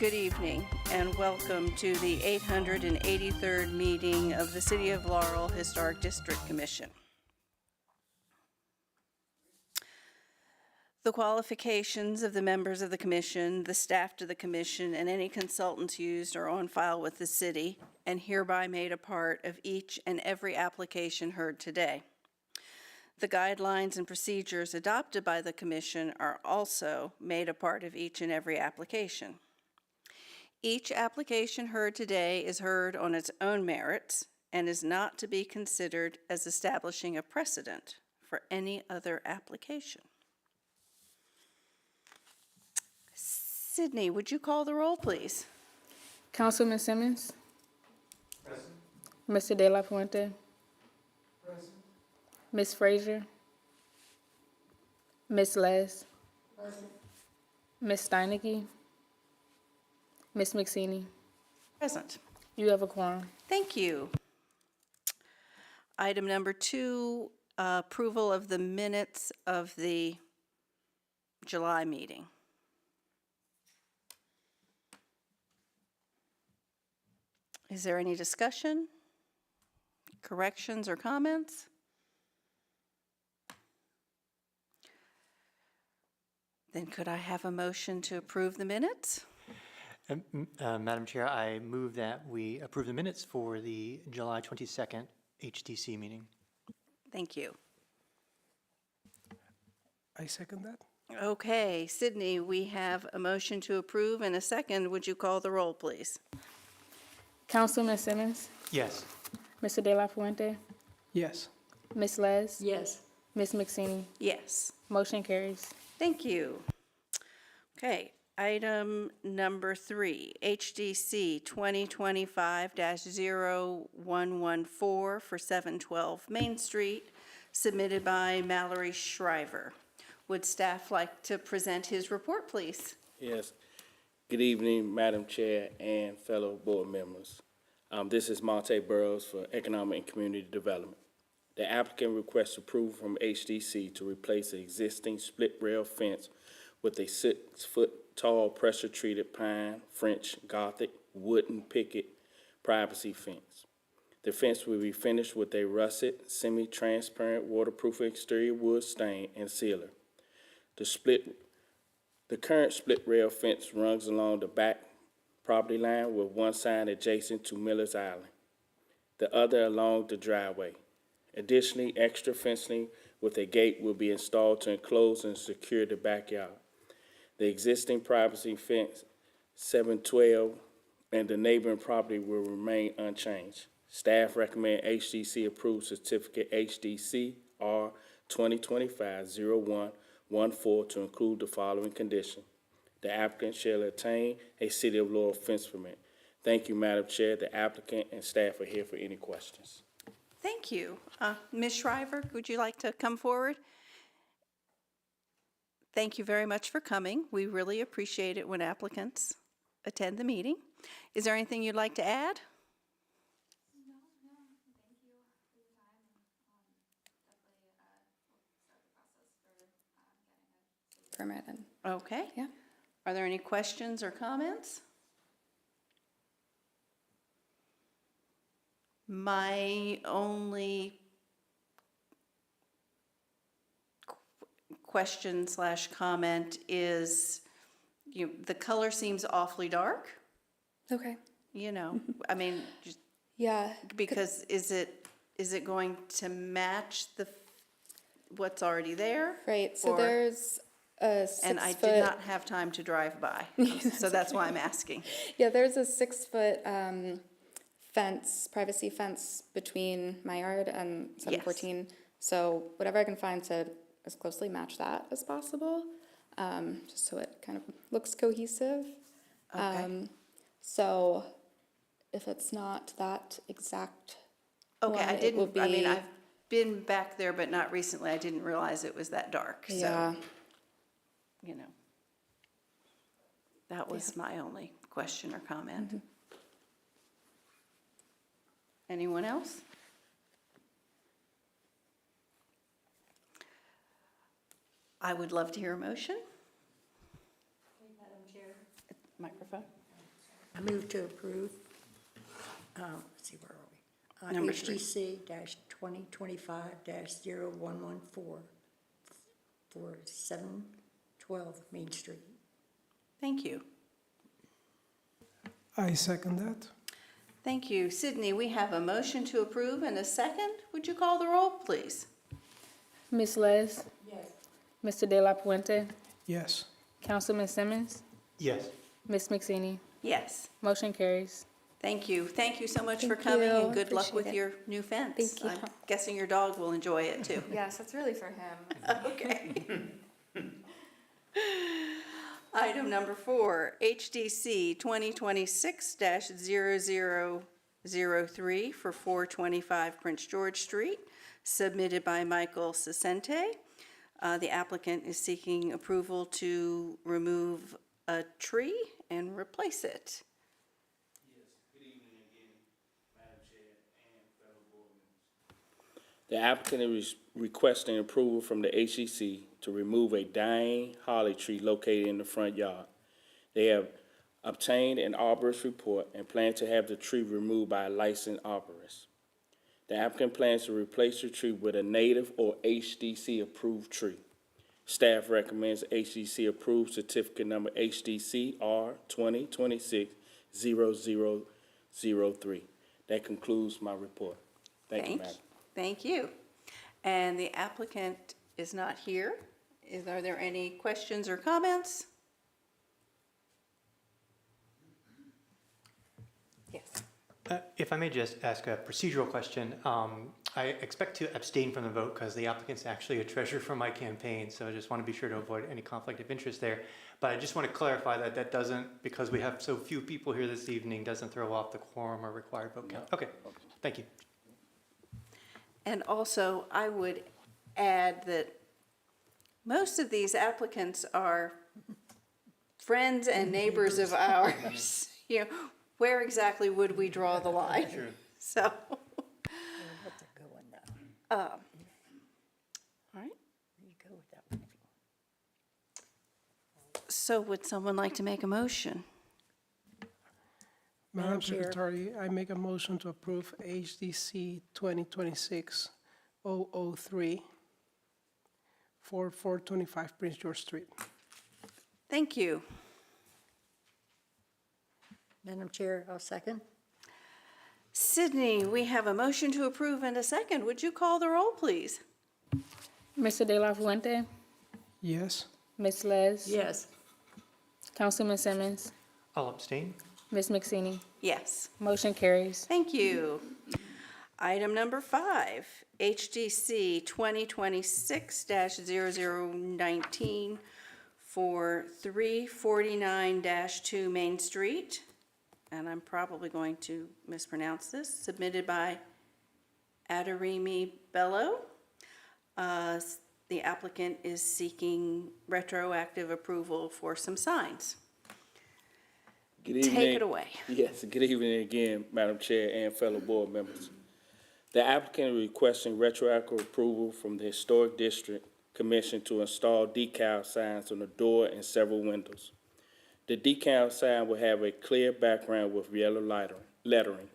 Good evening, and welcome to the 883rd meeting of the City of Laurel Historic District Commission. The qualifications of the members of the commission, the staff to the commission, and any consultants used are on file with the city and hereby made a part of each and every application heard today. The guidelines and procedures adopted by the commission are also made a part of each and every application. Each application heard today is heard on its own merits and is not to be considered as establishing a precedent for any other application. Sydney, would you call the roll, please? Councilman Simmons. Present. Mr. De La Fuente. Present. Ms. Frazier. Ms. Les. Present. Ms. Steinecke. Ms. McSeany. Present. You have a quorum. Thank you. Item number 2, approval of the minutes of the July meeting. Is there any discussion, corrections, or comments? Then could I have a motion to approve the minutes? Madam Chair, I move that we approve the minutes for the July 22nd HDC meeting. Thank you. I second that. Okay, Sydney, we have a motion to approve and a second. Would you call the roll, please? Councilman Simmons. Yes. Mr. De La Fuente. Yes. Ms. Les. Yes. Ms. McSeany. Yes. Motion carries. Thank you. Okay, item number 3, HDC 2025-0114 for 712 Main Street, submitted by Mallory Shriver. Would staff like to present his report, please? Yes. Good evening, Madam Chair and fellow board members. This is Monte Burrows for Economic and Community Development. The applicant requests approval from HDC to replace the existing split rail fence with a 6-foot-tall pressure-treated pine, French, Gothic, wooden picket privacy fence. The fence will be finished with a russet, semi-transparent, waterproof exterior wood stain and sealer. The current split rail fence runs along the back property line with one side adjacent to Miller's Island, the other along the driveway. Additionally, extra fencing with a gate will be installed to enclose and secure the backyard. The existing privacy fence, 712, and the neighboring property will remain unchanged. Staff recommend HDC approve certificate HDC R 2025-0114 to include the following condition. The applicant shall obtain a City of Laurel fence permit. Thank you, Madam Chair. The applicant and staff are here for any questions. Thank you. Ms. Shriver, would you like to come forward? Thank you very much for coming. We really appreciate it when applicants attend the meeting. Is there anything you'd like to add? No, thank you for your time. Definitely we'll start the process for getting a permit. Okay. Yeah. Are there any questions or comments? My only question/comment is, the color seems awfully dark. Okay. I mean, just Yeah. because is it going to match what's already there? Right. So Or- there's a 6 And I foot. did not have time to drive by, so that's why I'm asking. Yeah, there's a 6-foot fence, privacy fence between my yard and 714. So whatever I can find to as closely match that as possible, just so it kind of looks cohesive. Okay. So if it's not that exact Okay, one, I it will didn't, I mean, be- I've been back there, but not recently. I didn't realize it was that dark, so, Yeah. That was my only question or comment. Anyone else? I would love to hear a motion. Madam Chair. Microphone. I move to approve, let's see, where are we? Number three. HDC-2025-0114 for 712 Main Street. Thank you. I second that. Thank you. Sydney, we have a motion to approve and a second. Would you call the roll, please? Ms. Les? Yes. Mr. De La Fuente? Yes. Councilman Simmons? Yes. Ms. McSeney? Yes. Motion carries. Thank you. Thank you so much for Thank coming you. and good luck Appreciate with it. your new fence. Thank you. I'm guessing your dog will enjoy it too. Yes, that's really for him. Okay. Item number 4, HDC 2026-0003 for 425 Prince George Street, submitted by Michael Sciscenti. The applicant is seeking approval to remove a tree and replace it. The applicant is requesting approval from the HDC to remove a dying holly tree located in the front yard. They have obtained an arborist report and plan to have the tree removed by a licensed arborist. The applicant plans to replace the tree with a native or HDC-approved tree. Staff recommends HDC approved certificate number HDC R 2026-0003. That concludes my report. Thank you, Madam. Thank you. And the applicant is not here. Are there any questions or comments? Yes. If I may just ask a procedural question, I expect to abstain from the vote because the applicant's actually a treasurer for my campaign, so I just want to be sure to avoid any conflict of interest there. But I just want to clarify that that doesn't, because we have so few people here this evening, doesn't throw off the quorum or required vote count. Okay, thank you. And also, I would add that most of these applicants are friends and neighbors of ours. You know, where exactly would we draw the line? So, What's a good one, though? all right. You go with that one if you So would someone like to make a motion? Madam Chair. Secretary, I make a motion to approve HDC 2026-003 for 425 Prince George Street. Thank you. want. Madam Chair, I'll second. Sydney, we have a motion to approve and a second. Would you call the roll, please? Mr. De La Fuente? Yes. Ms. Les? Yes. Councilman Simmons? I'll abstain. Ms. McSeney? Yes. Motion carries. Thank you. Item number 5, HDC 2026-0019 for 349-2 Main Street, and I'm probably going to mispronounce this, submitted by Aderemi Bello. The applicant is seeking retroactive approval for some signs. Good evening. Take it away. Yes, good evening again, Madam Chair and fellow board members. The applicant is requesting retroactive approval from the Historic District Commission to install decal signs on the door and several windows. The decal sign will have a clear background with yellow lettering.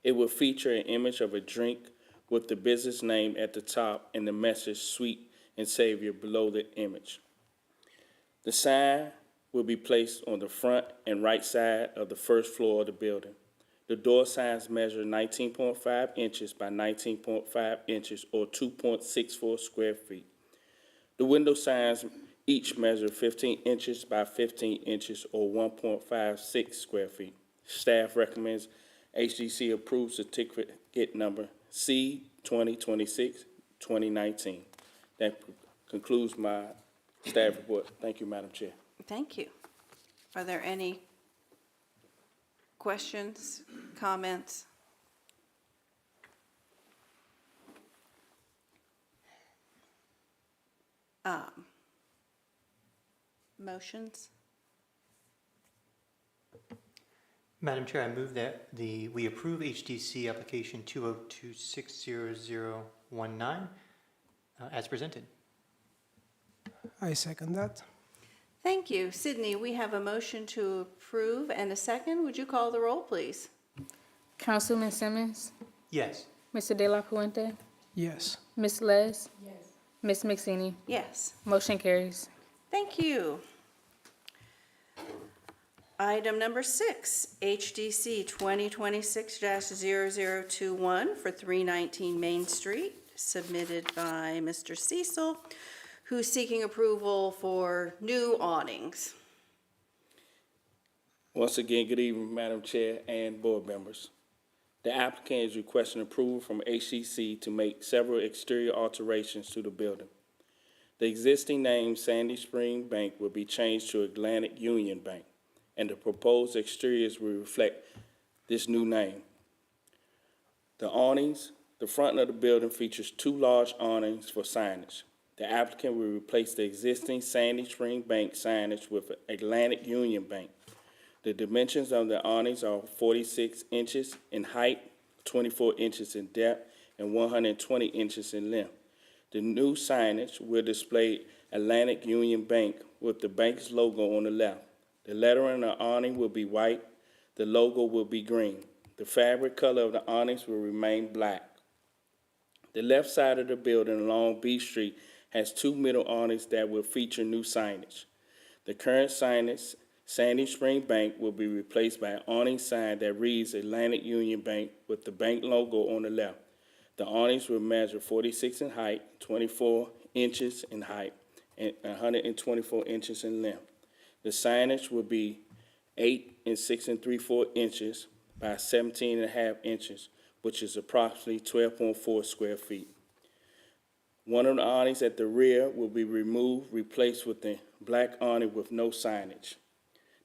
It will feature an image of a drink with the business name at the top and the message Sweet and Savory below the image. The sign will be placed on the front and right side of the first floor of the building. The door signs measure 19.5 inches by 19.5 inches or 2.64 square feet. The window signs each measure 15 inches by 15 inches or 1.56 square feet. Staff recommends HDC approve certificate number C 2026-2019. That concludes my staff report. Thank you, Madam Chair. Thank you. Are there any questions, comments? Motions? Madam Chair, I move that we approve HDC application 202-60019 as presented. I second that. Thank you. Sydney, we have a motion to approve and a second. Would you call the roll, please? Councilman Simmons, Yes. Mr. De La Puente, Yes. Ms. Les, Ms. McSinney. Yes. Motion carries. Thank you. Item number 6, HDC 2026-0021 for 319 Main Street, submitted by Mr. Cecil, who's seeking approval for new awnings. Once again, good evening, Madam Chair and board members. The applicant is requesting approval from HDC to make several exterior alterations to the building. The existing name Sandy Spring Bank will be changed to Atlantic Union Bank, and the proposed exteriors will reflect this new name. The awnings, the front of the building features 2 large awnings for signage. The applicant will replace the existing Sandy Spring Bank signage with Atlantic Union Bank. The dimensions of the awnings are 46 inches in height, 24 inches in depth, and 120 inches in length. The new signage will display Atlantic Union Bank with the bank's logo on the left. The lettering on the awning will be white. The logo will be green. The fabric color of the awnings will remain black. The left side of the building along B Street has 2 middle awnings that will feature new signage. The current signage, Sandy Spring Bank, will be replaced by an awning sign that reads Atlantic Union Bank with the bank logo on the left. The awnings will measure 46 in height, 24 inches in height, and 124 inches in length. The signage will be 8 and 6 3/4 inches by 17.5 inches, which is approximately 12.4 square feet. One of the awnings at the rear will be removed, replaced with a black awning with no signage.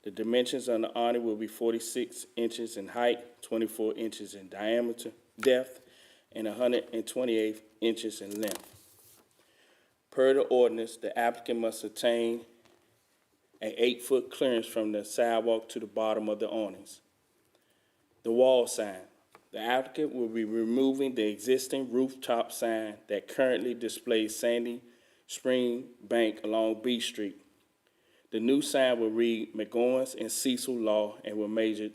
The dimensions on the awning will be 46 inches in height, 24 inches in diameter, depth, and 128 inches in length. Per the ordinance, the applicant must attain an 8-foot clearance from the sidewalk to the bottom of the awnings. The wall sign. The applicant will be removing the existing rooftop sign that currently displays Sandy Spring Bank along B Street. The new sign will read McGowan's and Cecil Law and will measure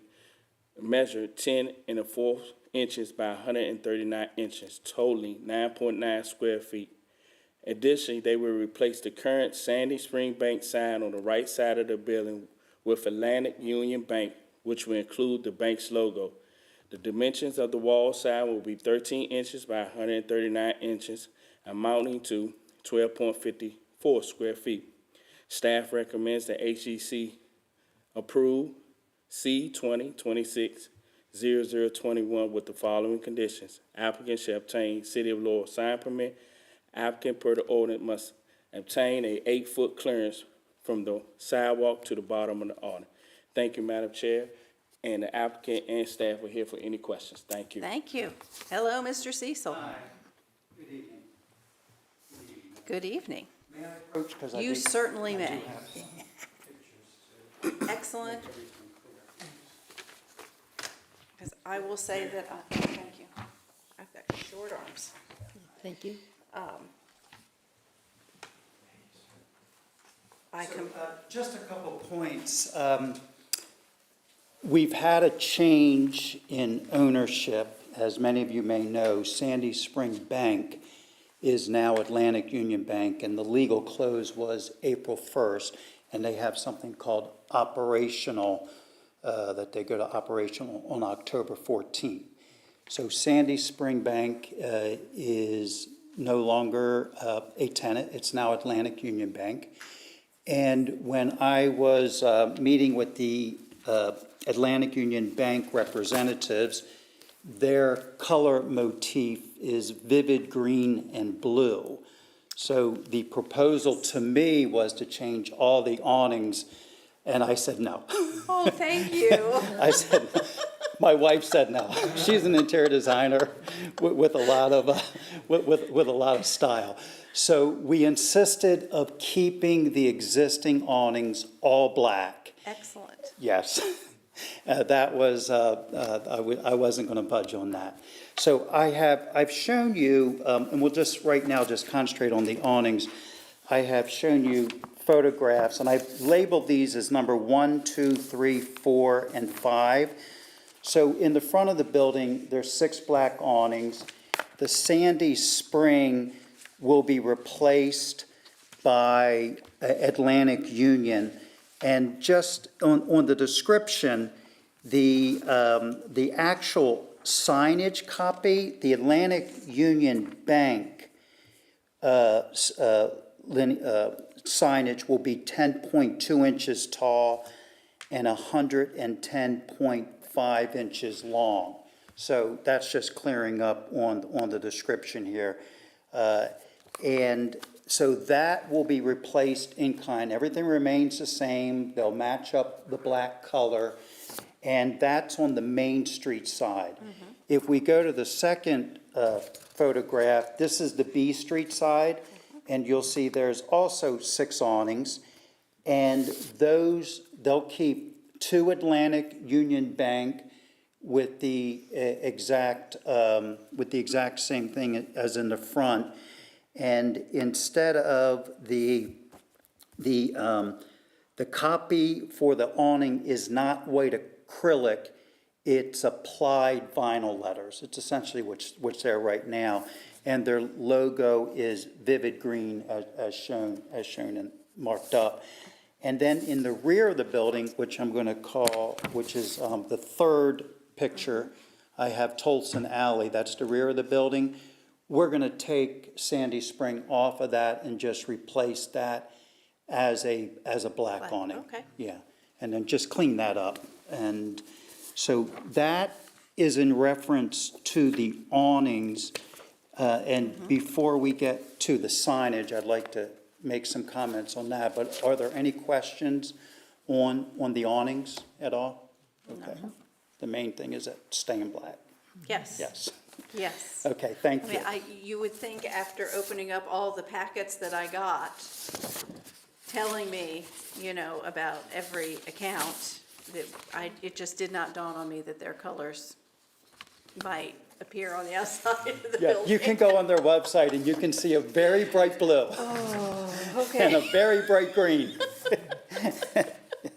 10 1/4 inches by 139 inches, totaling 9.9 square feet. Additionally, they will replace the current Sandy Spring Bank sign on the right side of the building with Atlantic Union Bank, which will include the bank's logo. The dimensions of the wall sign will be 13 inches by 139 inches, amounting to 12.54 square feet. Staff recommends that HDC approve C 2026-0021 with the following conditions. Applicant shall obtain City of Laurel sign permit. Applicant per the ordinance must obtain a 8-foot clearance from the sidewalk to the bottom of the awning. Thank you, Madam Chair, and the applicant and staff are here for any questions. Thank you. Thank you. Hello, Mr. Cecil. Hi, good evening. Good evening. May I approach, because I You think certainly I do may. have some pictures Excellent, to make everything clear. because I will say that, thank you. I've got short arms. Thank you. Just a couple points. We've had a change in ownership. As many of you may know, Sandy Spring Bank is now Atlantic Union Bank, and the legal close was April 1st, and they have something called operational, that they go to operational on October 14th. So Sandy Spring Bank is no longer a tenant. It's now Atlantic Union Bank. And when I was meeting with the Atlantic Union Bank representatives, their color motif is vivid green and blue. So the proposal to me was to change all the awnings, and I said no. Oh, thank you. I said, my wife said no. She's an interior designer with a lot of style. So we insisted of keeping the existing awnings all black. Excellent. Yes, that was, I wasn't going to budge on that. So I've shown you, and we'll just right now just concentrate on the awnings. I have shown you photographs, and I've labeled these as number 1, 2, 3, 4, and 5. So in the front of the building, there's 6 black awnings. The Sandy Spring will be replaced by Atlantic Union. And just on the description, the actual signage copy, the Atlantic Union Bank signage will be 10.2 inches tall and 110.5 inches long. So that's just clearing up on the description here. And so that will be replaced in kind. Everything remains the same. They'll match up the black color. And that's on the Main Street side. If we go to the second photograph, this is the B Street side. And you'll see there's also 6 awnings. And those, they'll keep 2 Atlantic Union Bank with the exact same thing as in the front. And instead of the copy for the awning is not white acrylic, it's applied vinyl letters. It's essentially what's there right now. And their logo is vivid green as shown and marked up. And then in the rear of the building, which I'm going to call, which is the third picture, I have Tolson Alley. That's the rear of the building. We're going to take Sandy Spring off of that and just replace that as a black awning. Okay. Yeah, and then just clean that up. And so that is in reference to the awnings. And before we get to the signage, I'd like to make some comments on that. But are there any questions on the awnings at all? Okay. The main thing is that staying black. Yes. Yes. Yes. Okay, thank I you. mean, you would think after opening up all the packets that I got, telling me, about every account, that it just did not dawn on me that their colors might appear on the outside of the Yeah, building. you can go on their website and you can see a very bright blue and a very bright green.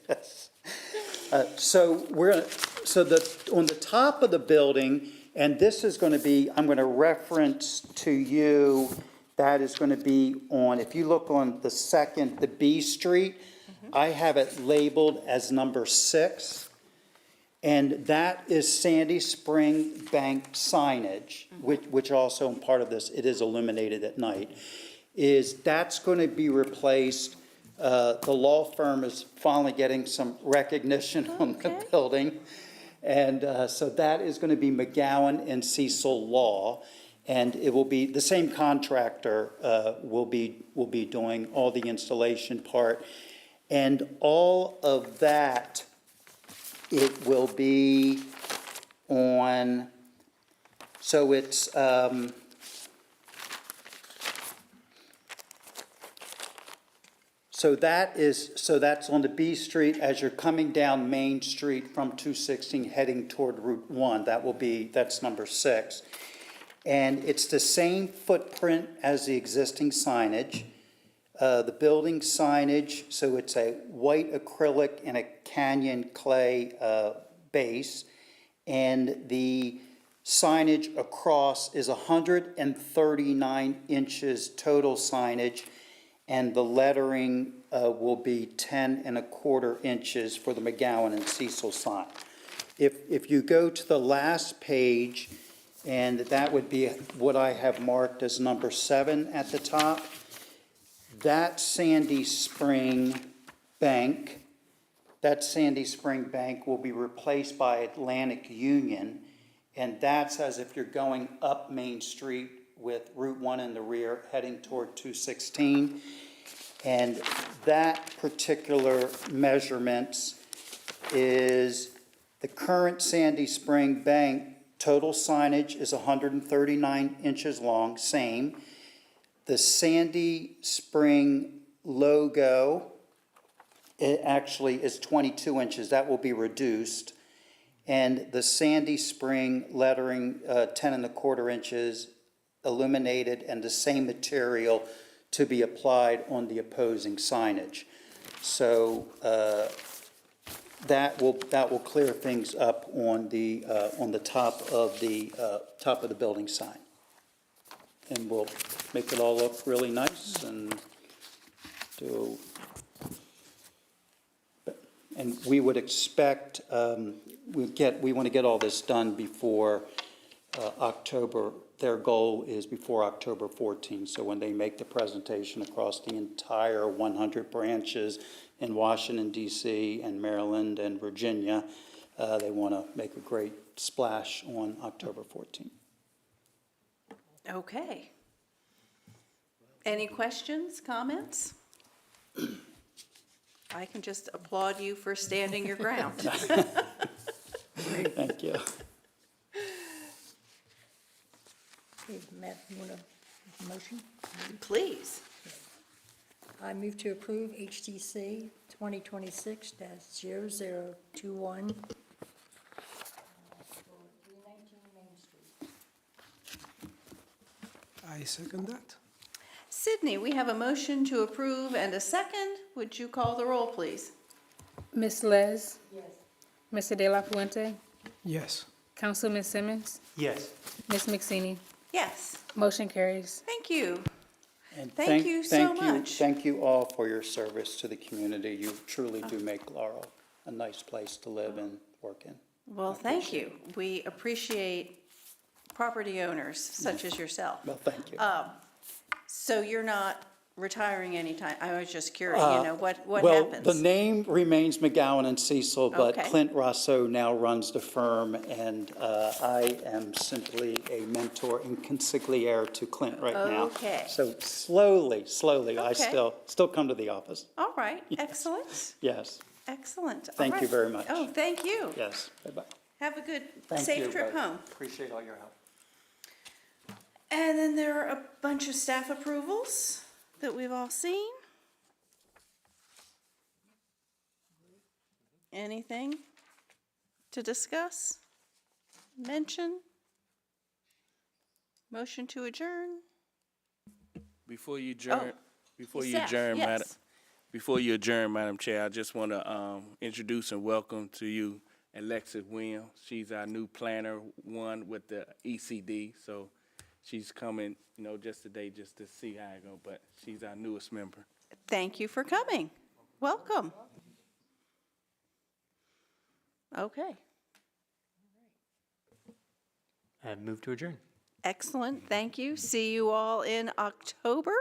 Yes. So on the top of the building, and this is going to be, I'm going to reference to you, that is going to be on, if you look on the B Street, I have it labeled as number 6. And that is Sandy Spring Bank signage, which also part of this, it is illuminated at night, that's going to be replaced. The law firm is finally getting some recognition on the building. And so that is going to be McGowan and Cecil Law. And it will be, the same contractor will be doing all the installation part. And all of that, it will be on, so it's, so that's on the B Street as you're coming down Main Street from 216 heading toward Route 1. That's number 6. And it's the same footprint as the existing signage. The building signage, so it's a white acrylic and a canyon clay base. And the signage across is 139 inches total signage. And the lettering will be 10 1/4 inches for the McGowan and Cecil sign. If you go to the last page, and that would be what I have marked as number 7 at the top, that Sandy Spring Bank will be replaced by Atlantic Union, and that's as if you're going up Main Street with Route 1 in the rear, heading toward 216. And that particular measurements is the current Sandy Spring Bank total signage is 139 inches long, same. The Sandy Spring logo, it actually is 22 inches. That will be reduced. And the Sandy Spring lettering, 10 1/4 inches, illuminated, and the same material, to be applied on the opposing signage. So that will clear things up on the top of the building sign. And we'll make it all look really nice and do, and we would expect, we want to get all this done before October. Their goal is before October 14th. So when they make the presentation across the entire 100 branches in Washington, D.C., and Maryland and Virginia, they want to make a great splash on October 14th. Okay. Any questions, comments? I can just applaud you for standing your ground. Thank you. Okay, Matt, you want a motion? Please. I move to approve HDC 2026-0021 for 319 Main Street. I second that. Sydney, we have a motion to approve and a second. Would you call the roll, please? Ms. Les? Yes. Mr. De La Puente? Yes. Councilman Simmons? Yes. Ms. McSinney? Yes. Motion carries. Thank you. And Thank you so much. Thank you all for your service to the community. You truly do make Laurel a nice place to live and work in. Well, thank you. We appreciate property owners such as yourself. Well, thank you. So you're not retiring anytime? I was just curious, what Well, happens? the name remains McGowan and Cecil, but Okay. Clint Rosso now runs the firm, and I am simply a mentor and consigliere to Clint right now. Okay. So slowly, I Okay. still come to the office. All right, excellent, Yes, excellent. All Thank you right. very much. Oh, thank you. yes, bye-bye. Have a good, Thank safe you trip both. home. Appreciate all your help. And then there are a bunch of staff approvals that we've all seen. Anything to discuss? Mention? Motion to adjourn? Before you adjourn, Staff, yes. Before you adjourn, Madam Chair, I just want to introduce and welcome to you Alexis Williams. She's our new planner one with the ECD, so she's coming, just today just to see how it go, but she's our newest member. Thank you for coming. Welcome. Okay, And move to adjourn. excellent, thank you. See you all in October.